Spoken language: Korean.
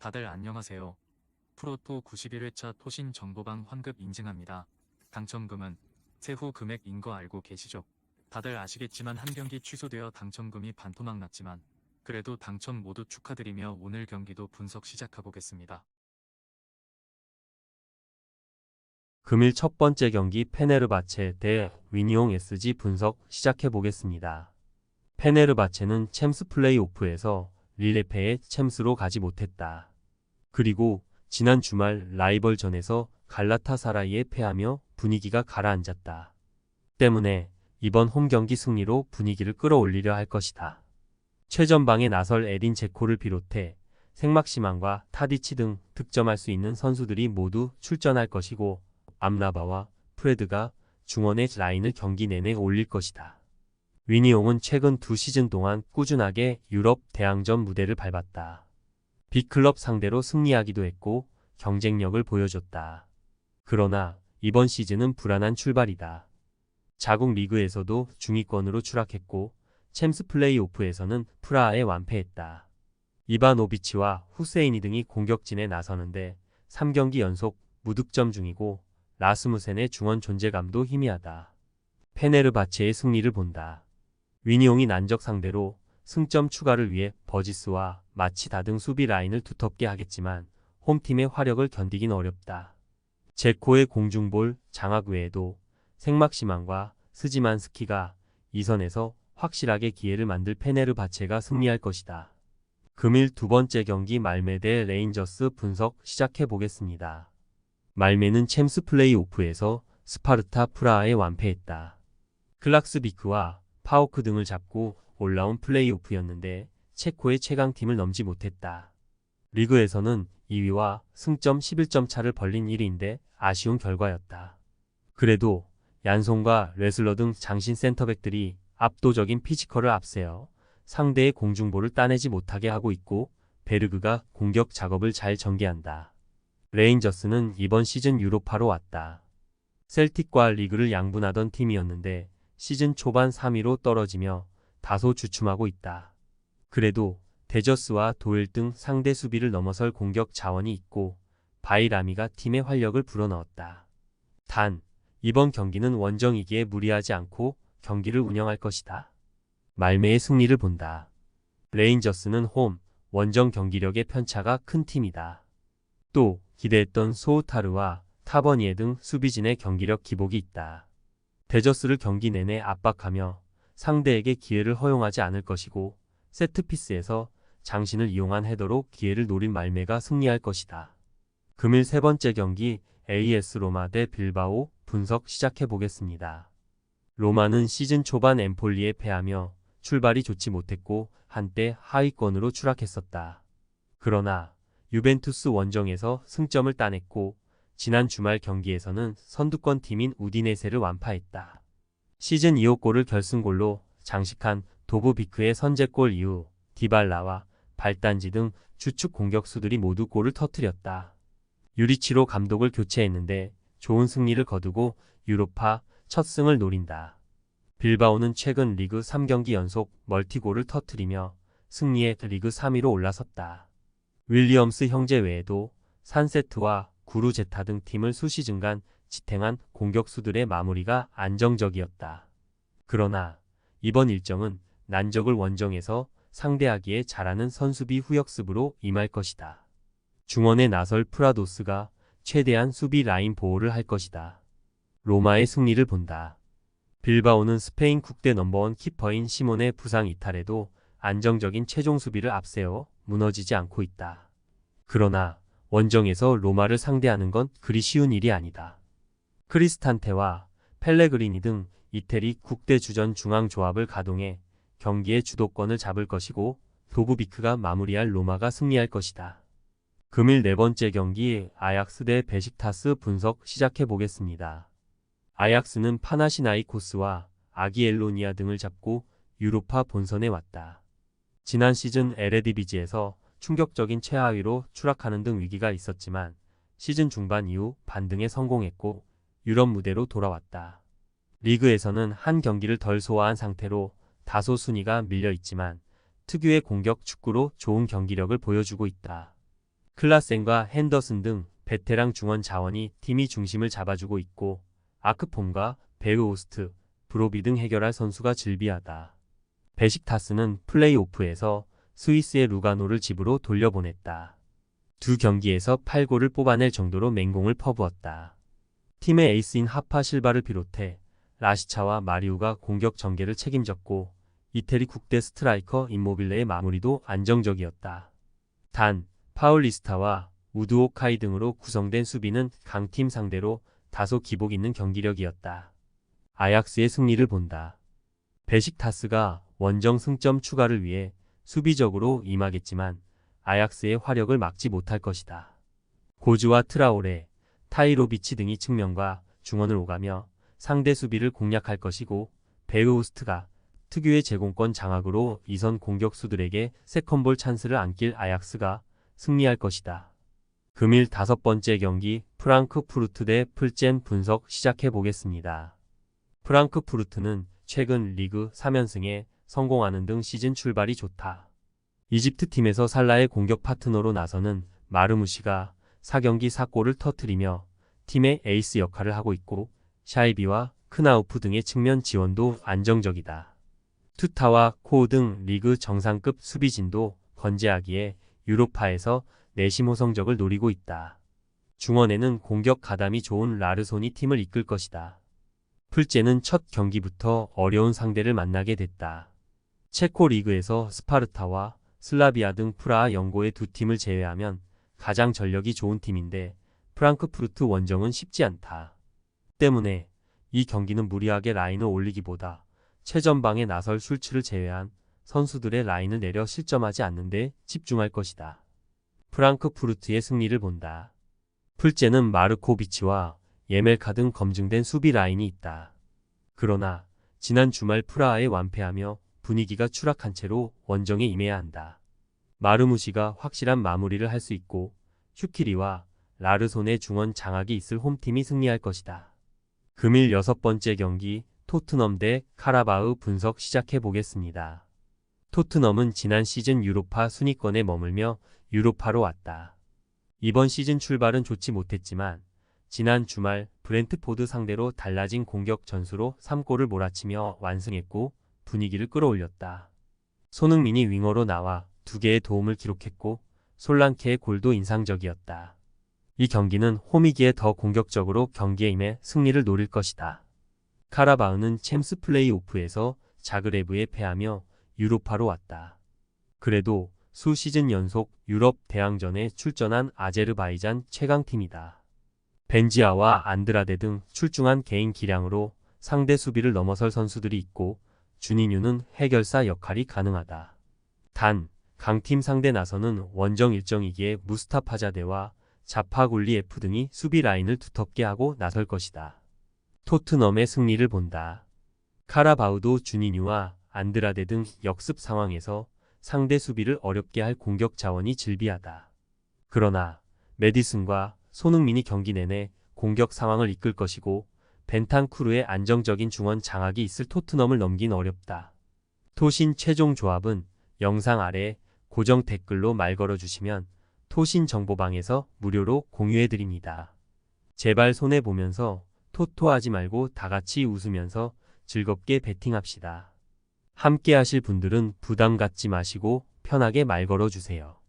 다들 안녕하세요. 프로토 91회차 토신 정보방 환급 인증합니다. 당첨금은 세후 금액인 거 알고 계시죠? 다들 아시겠지만 한 경기 취소되어 당첨금이 반토막 났지만 그래도 당첨 모두 축하드리며 오늘 경기도 분석 시작해보겠습니다. 금일 첫 번째 경기 페네르바체 대 위니옹 SG 분석 시작해 보겠습니다. 페네르바체는 챔스 플레이오프에서 릴레페의 챔스로 가지 못했다. 그리고 지난 주말 라이벌전에서 갈라타사라이에 패하며 분위기가 가라앉았다. 때문에 이번 홈 경기 승리로 분위기를 끌어올리려 할 것이다. 최전방에 나설 에딘 제코를 비롯해 생막시만과 타디치 등 득점할 수 있는 선수들이 모두 출전할 것이고 암라바와 프레드가 중원의 라인을 경기 내내 올릴 것이다. 위니옹은 최근 두 시즌 동안 꾸준하게 유럽 대항전 무대를 밟았다. 빅클럽 상대로 승리하기도 했고 경쟁력을 보여줬다. 그러나 이번 시즌은 불안한 출발이다. 자국 리그에서도 중위권으로 추락했고 챔스 플레이오프에서는 프라하에 완패했다. 이바노비치와 후세이니 등이 공격진에 나서는데 3경기 연속 무득점 중이고 라스무센의 중원 존재감도 희미하다. 페네르바체의 승리를 본다. 위니옹이 난적 상대로 승점 추가를 위해 버지스와 마치다 등 수비 라인을 두텁게 하겠지만 홈팀의 화력을 견디긴 어렵다. 제코의 공중볼 장악 외에도 생막시만과 스지만스키가 2선에서 확실하게 기회를 만들 페네르바체가 승리할 것이다. 금일 두 번째 경기 말메 대 레인저스 분석 시작해 보겠습니다. 말메는 챔스 플레이오프에서 스파르타 프라하에 완패했다. 클락스비크와 파오크 등을 잡고 올라온 플레이오프였는데 체코의 최강팀을 넘지 못했다. 리그에서는 2위와 승점 11점 차를 벌린 1위인데 아쉬운 결과였다. 그래도 얀송과 레슬러 등 장신 센터백들이 압도적인 피지컬을 앞세워 상대의 공중볼을 따내지 못하게 하고 있고 베르그가 공격 작업을 잘 전개한다. 레인저스는 이번 시즌 유로파로 왔다. 셀틱과 리그를 양분하던 팀이었는데 시즌 초반 3위로 떨어지며 다소 주춤하고 있다. 그래도 데저스와 도일 등 상대 수비를 넘어설 공격 자원이 있고 바이라미가 팀의 활력을 불어넣었다. 단, 이번 경기는 원정이기에 무리하지 않고 경기를 운영할 것이다. 말메의 승리를 본다. 레인저스는 홈, 원정 경기력의 편차가 큰 팀이다. 또 기대했던 소우타르와 타버니에 등 수비진의 경기력 기복이 있다. 데저스를 경기 내내 압박하며 상대에게 기회를 허용하지 않을 것이고 세트피스에서 장신을 이용한 헤더로 기회를 노린 말메가 승리할 것이다. 금일 세 번째 경기 AS 로마 대 빌바오 분석 시작해 보겠습니다. 로마는 시즌 초반 엠폴리에 패하며 출발이 좋지 못했고 한때 하위권으로 추락했었다. 그러나 유벤투스 원정에서 승점을 따냈고 지난 주말 경기에서는 선두권 팀인 우디네세를 완파했다. 시즌 2호 골을 결승골로 장식한 도브비크의 선제골 이후 디발라와 발단지 등 주축 공격수들이 모두 골을 터뜨렸다. 유리치로 감독을 교체했는데 좋은 승리를 거두고 유로파 첫 승을 노린다. 빌바오는 최근 리그 3경기 연속 멀티골을 터뜨리며 승리해 리그 3위로 올라섰다. 윌리엄스 형제 외에도 산세트와 구루제타 등 팀을 수시즌간 지탱한 공격수들의 마무리가 안정적이었다. 그러나 이번 일정은 난적을 원정에서 상대하기에 잘하는 선수비 후역습으로 임할 것이다. 중원에 나설 프라도스가 최대한 수비 라인 보호를 할 것이다. 로마의 승리를 본다. 빌바오는 스페인 국대 넘버원 키퍼인 시몬의 부상 이탈에도 안정적인 최종 수비를 앞세워 무너지지 않고 있다. 그러나 원정에서 로마를 상대하는 건 그리 쉬운 일이 아니다. 크리스탄테와 펠레그리니 등 이태리 국대 주전 중앙 조합을 가동해 경기의 주도권을 잡을 것이고 도브비크가 마무리할 로마가 승리할 것이다. 금일 네 번째 경기 아약스 대 베식타스 분석 시작해 보겠습니다. 아약스는 파나시나이코스와 아기엘로니아 등을 잡고 유로파 본선에 왔다. 지난 시즌 에레디비지에서 충격적인 최하위로 추락하는 등 위기가 있었지만 시즌 중반 이후 반등에 성공했고 유럽 무대로 돌아왔다. 리그에서는 한 경기를 덜 소화한 상태로 다소 순위가 밀려 있지만 특유의 공격 축구로 좋은 경기력을 보여주고 있다. 클라센과 핸더슨 등 베테랑 중원 자원이 팀이 중심을 잡아주고 있고 아크폼과 베르호스트, 브로비 등 해결할 선수가 즐비하다. 베식타스는 플레이오프에서 스위스의 루가노를 집으로 돌려보냈다. 두 경기에서 8골을 뽑아낼 정도로 맹공을 퍼부었다. 팀의 에이스인 하파 실바를 비롯해 라시차와 마리우가 공격 전개를 책임졌고 이태리 국대 스트라이커 임모빌레의 마무리도 안정적이었다. 단 파울리스타와 우드오카이 등으로 구성된 수비는 강팀 상대로 다소 기복 있는 경기력이었다. 아약스의 승리를 본다. 베식타스가 원정 승점 추가를 위해 수비적으로 임하겠지만 아약스의 화력을 막지 못할 것이다. 고즈와 트라오레, 타이로비치 등이 측면과 중원을 오가며 상대 수비를 공략할 것이고 베르호스트가 특유의 제공권 장악으로 이선 공격수들에게 세컨볼 찬스를 안길 아약스가 승리할 것이다. 금일 5번째 경기 프랑크푸르트 대 풀젠 분석 시작해 보겠습니다. 프랑크푸르트는 최근 리그 3연승에 성공하는 등 시즌 출발이 좋다. 이집트 팀에서 살라의 공격 파트너로 나서는 마르무시가 4경기 4골을 터뜨리며 팀의 에이스 역할을 하고 있고 샤이비와 크나우프 등의 측면 지원도 안정적이다. 투타와 코우 등 리그 정상급 수비진도 건재하기에 유로파에서 내심 호성적을 노리고 있다. 중원에는 공격 가담이 좋은 라르손이 팀을 이끌 것이다. 풀제는 첫 경기부터 어려운 상대를 만나게 됐다. 체코 리그에서 스파르타와 슬라비아 등 프라하 영고의 두 팀을 제외하면 가장 전력이 좋은 팀인데 프랑크푸르트 원정은 쉽지 않다. 때문에 이 경기는 무리하게 라인을 올리기보다 최전방에 나설 슐츠를 제외한 선수들의 라인을 내려 실점하지 않는 데 집중할 것이다. 프랑크푸르트의 승리를 본다. 풀제는 마르코비치와 예멜카 등 검증된 수비 라인이 있다. 그러나 지난 주말 프라하에 완패하며 분위기가 추락한 채로 원정에 임해야 한다. 마르무시가 확실한 마무리를 할 수 있고 슈키리와 라르손의 중원 장악이 있을 홈팀이 승리할 것이다. 금일 6번째 경기 토트넘 대 카라바흐 분석 시작해 보겠습니다. 토트넘은 지난 시즌 유로파 순위권에 머물며 유로파로 왔다. 이번 시즌 출발은 좋지 못했지만 지난 주말 브렌트포드 상대로 달라진 공격 전술로 3골을 몰아치며 완승했고 분위기를 끌어올렸다. 손흥민이 윙어로 나와 2개의 도움을 기록했고 솔랑케의 골도 인상적이었다. 이 경기는 홈이기에 더 공격적으로 경기에 임해 승리를 노릴 것이다. 카라바흐는 챔스 플레이오프에서 자그레브에 패하며 유로파로 왔다. 그래도 수 시즌 연속 유럽 대항전에 출전한 아제르바이잔 최강팀이다. 벤지아와 안드라데 등 출중한 개인 기량으로 상대 수비를 넘어설 선수들이 있고 주니뉴는 해결사 역할이 가능하다. 단 강팀 상대 나서는 원정 일정이기에 무스타파자데와 자파굴리 F 등이 수비 라인을 두텁게 하고 나설 것이다. 토트넘의 승리를 본다. 카라바흐도 주니뉴와 안드라데 등 역습 상황에서 상대 수비를 어렵게 할 공격 자원이 즐비하다. 그러나 메디슨과 손흥민이 경기 내내 공격 상황을 이끌 것이고 벤탄쿠르의 안정적인 중원 장악이 있을 토트넘을 넘긴 어렵다. 토신 최종 조합은 영상 아래 고정 댓글로 말 걸어주시면 토신 정보방에서 무료로 공유해드립니다. 제발 손해보면서 토토하지 말고 다같이 웃으면서 즐겁게 베팅합시다. 함께 하실 분들은 부담 갖지 마시고 편하게 말 걸어주세요.